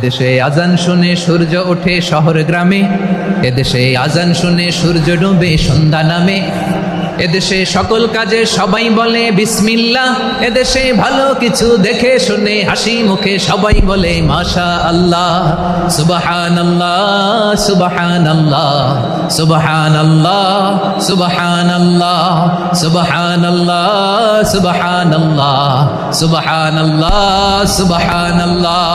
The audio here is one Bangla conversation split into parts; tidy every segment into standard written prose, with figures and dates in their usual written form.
এদেশে আজান শুনে সূর্য ওঠে শহর গ্রামে, এদেশে আজান শুনে সূর্য ডুবে সন্ধ্যা নামে, এদেশে সকল কাজে সবাই বলে বিসমিল্লাহ, এদেশে ভালো কিছু দেখে শুনে হাসি মুখে সবাই বলে মাশা আল্লাহ। সুবহানাল্লাহ সুবহানাল্লাহ সুবহানাল্লাহ সুবহানাল্লাহ সুবহানাল্লাহ সুবহানাল্লাহ সুবহানাল্লাহ সুবহানাল্লাহ।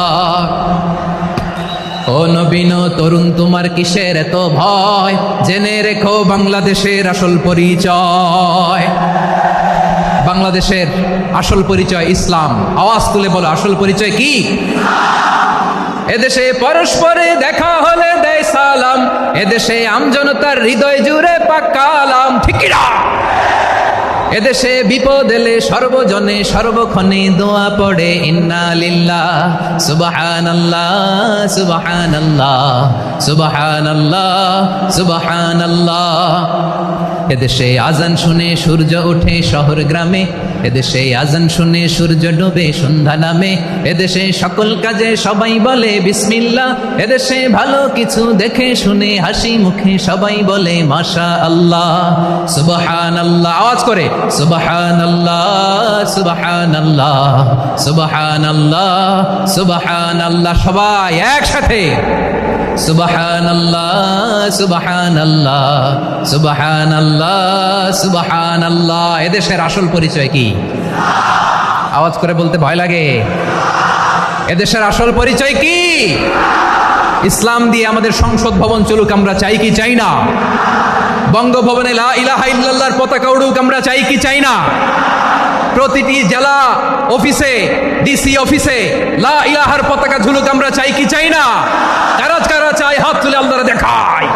ও নবীন তরুণ তোমার কিসের এত ভয়, জেনে রেখো বাংলাদেশের আসল পরিচয়। বাংলাদেশের আসল পরিচয় ইসলাম। আওয়াজ তুলে বলো, আসল পরিচয় কি? এদেশে পরস্পরে দেখা হলে দেয় সালাম, এদেশে আমজনতার হৃদয় জুড়ে পাক্কালাম, ঠিক কি না? এদেশে বিপদ এলে সর্বজনে সর্বক্ষণে দোয়া পড়ে ইন্না লিল্লাহ সুবহানাল্লাহ সুবহানাল্লাহ সুবহানাল্লাহ সুবহানাল্লাহ। এদেশে আজান শুনে সূর্য ওঠে শহর গ্রামে, এদেশে আজান শুনে সূর্য ডুবে সন্ধ্যা নামে, এদেশে সকল কাজে সবাই বলে বিসমিল্লাহ, এদেশে ভালো কিছু দেখে শুনে হাসি মুখে সবাই বলে মাশা আল্লাহ। সুবহানাল্লাহ, আওয়াজ করে সুবহানাল্লাহ সুবহানাল্লাহ সুবহানাল্লাহ সুবহানাল্লাহ। সবাই একসাথে সুবহানাল্লাহ সুবহানাল্লাহ সুবহানাল্লাহ সুবহানাল্লাহ। এদেশের আসল পরিচয় কি? আওয়াজ করে বলতে ভয় লাগে। এদেশের আসল পরিচয় কি? ইসলাম দিয়ে আমাদের সংসদ ভবন চলুক, আমরা চাই কি চাই না? বঙ্গভবনে লা ইলাহা ইল্লাল্লাহর পতাকা উড়ুক, আমরা চাই কি চাই না? প্রতিটি জেলা অফিসে, ডিসি অফিসে লা ইলাহার পতাকা ঝুলুক, আমরা চাই কি চাই না? কারা কারা চাই হাত তুলে আল্লাহরে দেখায়।